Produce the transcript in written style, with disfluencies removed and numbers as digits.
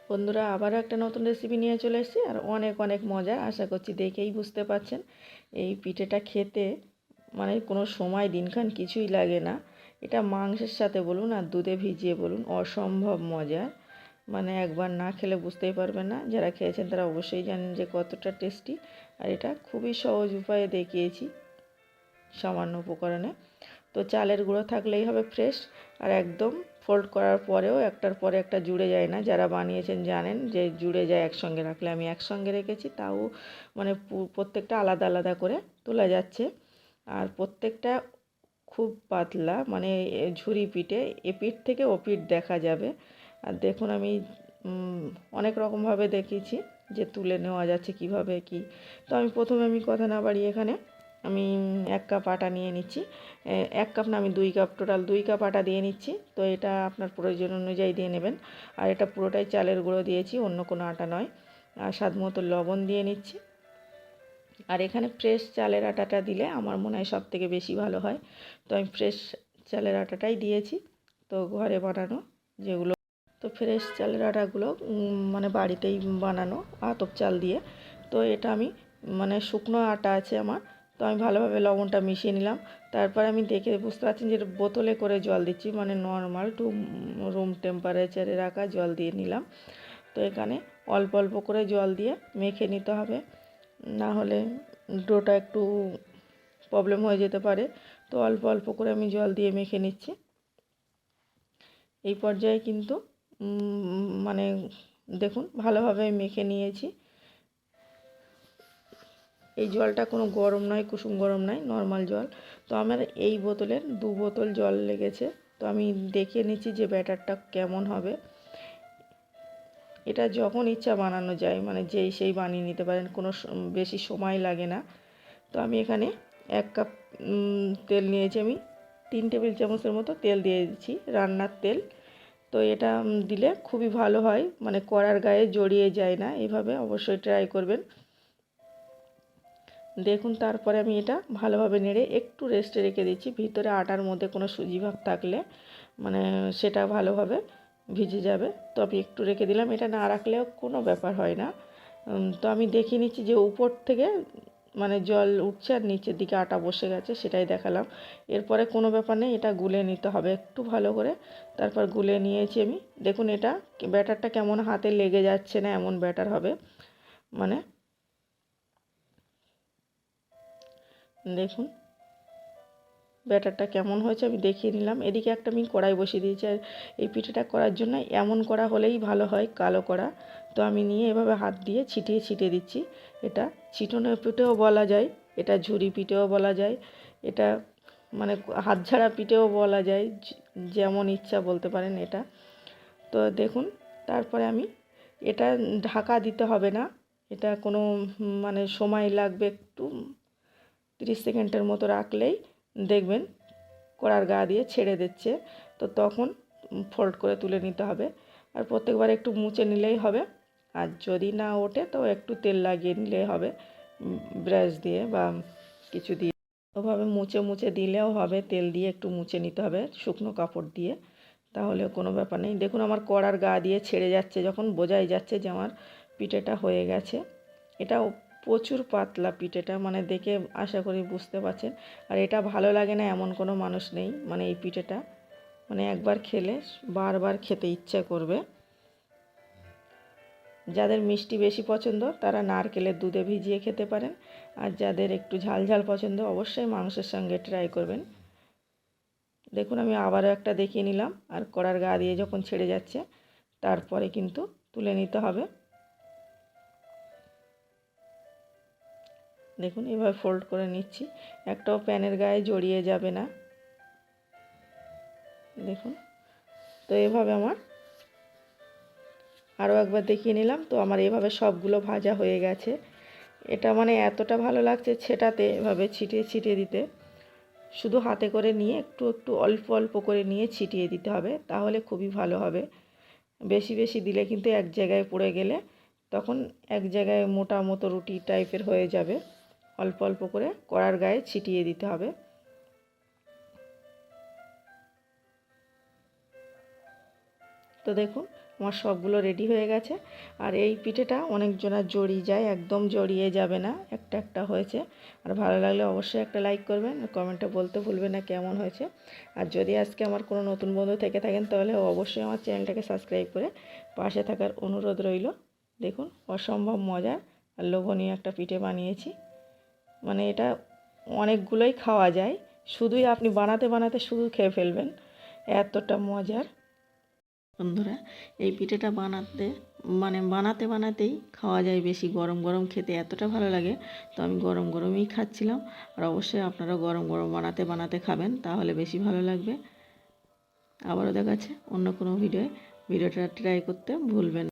বন্ধুরা আবারও একটা নতুন রেসিপি নিয়ে চলে এসেছি আর অনেক অনেক মজার। আশা করছি দেখেই বুঝতে পারছেন এই পিঠেটা খেতে মানে কোনো সময় দিনক্ষণ কিছুই লাগে না। এটা মাংসের সাথে বলুন আর দুধে ভিজিয়ে বলুন অসম্ভব মজার। মানে একবার না খেলে বুঝতেই পারবেন না, যারা খেয়েছেন তারা অবশ্যই জানেন যে কতটা টেস্টি। আর এটা খুবই সহজ উপায়ে দেখিয়েছি সামান্য উপকরণে। তো চালের গুঁড়ো থাকলেই হবে ফ্রেশ, আর একদম ফোল্ড করার পরেও একটার পরে একটা জুড়ে যায় না। যারা বানিয়েছেন জানেন যে জুড়ে যায় একসঙ্গে রাখলে। আমি একসঙ্গে রেখেছি, তাও মানে প্রত্যেকটা আলাদা আলাদা করে তোলা যাচ্ছে। আর প্রত্যেকটা খুব পাতলা, মানে ঝুরি পিঠে, এ পিঠ থেকে ও পিঠ দেখা যাবে। আর দেখুন আমি অনেক রকমভাবে দেখিয়েছি যে তুলে নেওয়া যাচ্ছে কিভাবে কি। তো প্রথমে কথা না বাড়িয়ে এখানে আমি 1 কাপ আটা নিয়ে নিচ্ছি। 1 কাপ না, আমি 2 কাপ, টোটাল 2 কাপ আটা দিয়ে নিচ্ছি। তো এটা আপনার প্রয়োজন অনুযায়ী দিয়ে নেবেন। আর এটা পুরোটাই চালের গুঁড়ো দিয়েছি, অন্য কোনো আটা নয়। আর স্বাদ মতো লবণ দিয়ে নিচ্ছি। আর এখানে ফ্রেশ চালের আটাটা দিলে আমার মনে হয় সবথেকে বেশি ভালো হয়। তো আমি ফ্রেশ চালের আটাটাই দিয়েছি, তো ঘরে বানানো যেগুলো। তো ফ্রেশ চালের আটাগুলো মানে বাড়িতেই বানানো আতপ চাল দিয়ে। তো এটা আমি মানে শুকনো আটা আছে আমার, তো আমি ভালোভাবে লবণটা মিশিয়ে নিলাম। তারপর আমি দেখে বুঝতে পারছেন যে বোতলে করে জল দিচ্ছি, মানে নর্মাল রুম টেম্পারেচারে রাখা জল দিয়ে নিলাম। তো এখানে অল্প অল্প করে জল দিয়ে মেখে নিতে হবে, না হলে ডোটা একটু প্রবলেম হয়ে যেতে পারে। তো অল্প অল্প করে আমি জল দিয়ে মেখে নিচ্ছি। এই পর্যায়ে কিন্তু মানে দেখুন ভালোভাবে মেখে নিয়েছি। এই জলটা কোনো গরম নয়, কুসুম গরম নয়, নর্মাল জল। তো আমার এই বোতলের 2 বোতল জল লেগেছে। তো আমি দেখে নিচ্ছি যে ব্যাটারটা কেমন হবে। এটা যখন ইচ্ছা বানানো যায়, মানে যেই সেই বানিয়ে নিতে পারেন, কোনো বেশি সময় লাগে না। তো আমি এখানে 1 কাপ তেল নিয়েছি, আমি 3 টেবিল চামচের মতো তেল দিয়ে দিচ্ছি, রান্নার তেল। তো এটা দিলে খুবই ভালো হয়, মানে কড়ার গায়ে জড়িয়ে যায় না। এভাবে অবশ্যই ট্রাই করবেন। দেখুন তারপরে আমি এটা ভালোভাবে নেড়ে একটু রেস্টে রেখে দিচ্ছি। ভিতরে আটার মধ্যে কোনো সুজি ভাব থাকলে মানে সেটা ভালোভাবে ভিজে যাবে। তো আমি একটু রেখে দিলাম, এটা না রাখলেও কোনো ব্যাপার হয় না। তো আমি দেখিয়ে নিচ্ছি যে উপর থেকে মানে জল উঠছে আর নিচের দিকে আটা বসে গেছে, সেটাই দেখালাম। এরপরে কোনো ব্যাপার নেই, এটা গুলে নিতে হবে একটু ভালো করে। তারপর গুলে নিয়েছি আমি। দেখুন এটা ব্যাটারটা কেমন হাতে লেগে যাচ্ছে না, এমন ব্যাটার হবে। মানে দেখুন ব্যাটারটা কেমন হয়েছে আমি দেখিয়ে নিলাম। এদিকে একটা আমি কড়াই বসিয়ে দিয়েছি, আর এই পিঠেটা করার জন্য এমন কড়া হলেই ভালো হয়, কালো কড়া। তো আমি নিয়ে এভাবে হাত দিয়ে ছিটিয়ে ছিটিয়ে দিচ্ছি। এটা ছিটানো পিঠেও বলা যায়, এটা ঝুরি পিঠেও বলা যায়, এটা মানে হাত ঝাড়া পিঠেও বলা যায়, যেমন ইচ্ছা বলতে পারেন এটা। তো দেখুন তারপরে আমি এটা ঢাকা দিতে হবে না, এটা কোনো মানে সময় লাগবে একটু, 30 সেকেন্ডের মতো রাখলেই দেখবেন কড়ার গা দিয়ে ছেড়ে দিচ্ছে। তো তখন ফোল্ড করে তুলে নিতে হবে। আর প্রত্যেকবার একটু মুছে নিলেই হবে। আর যদি না ওঠে তো একটু তেল লাগিয়ে নিলেই হবে, ব্রাশ দিয়ে বা কিছু দিয়ে। ওভাবে মুছে মুছে দিলেও হবে, তেল দিয়ে একটু মুছে নিতে হবে শুকনো কাপড় দিয়ে, তাহলে কোনো ব্যাপার নেই। দেখুন আমার কড়ার গা দিয়ে ছেড়ে যাচ্ছে, যখন বোঝাই যাচ্ছে যে আমার পিঠেটা হয়ে গেছে। এটাও প্রচুর পাতলা পিঠেটা, মানে দেখে আশা করি বুঝতে পারছেন। আর এটা ভালো লাগে না এমন কোনো মানুষ নেই, মানে এই পিঠেটা মানে একবার খেলে বারবার খেতে ইচ্ছা করবে। যাদের মিষ্টি বেশি পছন্দ তারা নারকেলের দুধে ভিজিয়ে খেতে পারেন, আর যাদের একটু ঝাল ঝাল পছন্দ অবশ্যই মাংসের সঙ্গে ট্রাই করবেন। দেখুন আমি আবারও একটা দেখিয়ে নিলাম। আর কড়ার গা দিয়ে যখন ছেড়ে যাচ্ছে তারপরে কিন্তু তুলে নিতে হবে। দেখুন এভাবে ফোল্ড করে নিচ্ছি, একটাও প্যানের গায়ে জড়িয়ে যাবে না। দেখুন তো এভাবে আমার আরও একবার দেখিয়ে নিলাম। তো আমার এভাবে সবগুলো ভাজা হয়ে গেছে। এটা মানে এতটা ভালো লাগছে ছেটাতে, এভাবে ছিটিয়ে ছিটিয়ে দিতে। শুধু হাতে করে নিয়ে একটু একটু অল্প অল্প করে নিয়ে ছিটিয়ে দিতে হবে, তাহলে খুবই ভালো হবে। বেশি বেশি দিলে কিন্তু এক জায়গায় পড়ে গেলে তখন এক জায়গায় মোটা মতো রুটি টাইপের হয়ে যাবে। অল্প অল্প করে কড়ার গায়ে ছিটিয়ে দিতে হবে। তো দেখুন আমার সবগুলো রেডি হয়ে গেছে। আর এই পিঠেটা অনেকজনের জড়িয়ে যায়, একদম জড়িয়ে যাবে না, একটা একটা হয়েছে। আর ভালো লাগলে অবশ্যই একটা লাইক করবেন, আর কমেন্টে বলতে ভুলবেন না কেমন হয়েছে। আর যদি আজকে আমার কোনো নতুন বন্ধু থেকে থাকেন তাহলে অবশ্যই আমার চ্যানেলটাকে সাবস্ক্রাইব করে পাশে থাকার অনুরোধ রইল। দেখুন অসম্ভব মজার আর লোভনীয় একটা পিঠে বানিয়েছি। মানে এটা অনেকগুলোই খাওয়া যায়, শুধুই আপনি বানাতে বানাতে শুধু খেয়ে ফেলবেন, এতটা মজার। বন্ধুরা, এই পিঠেটা বানাতে বানাতেই খাওয়া যায় বেশি, গরম গরম খেতে এতটা ভালো লাগে। তো আমি গরম গরমই খাচ্ছিলাম। আর অবশ্যই আপনারা গরম গরম বানাতে বানাতে খাবেন, তাহলে বেশি ভালো লাগবে। আবারও দেখাচ্ছে অন্য কোনো ভিডিওটা ট্রাই করতে ভুলবেন না।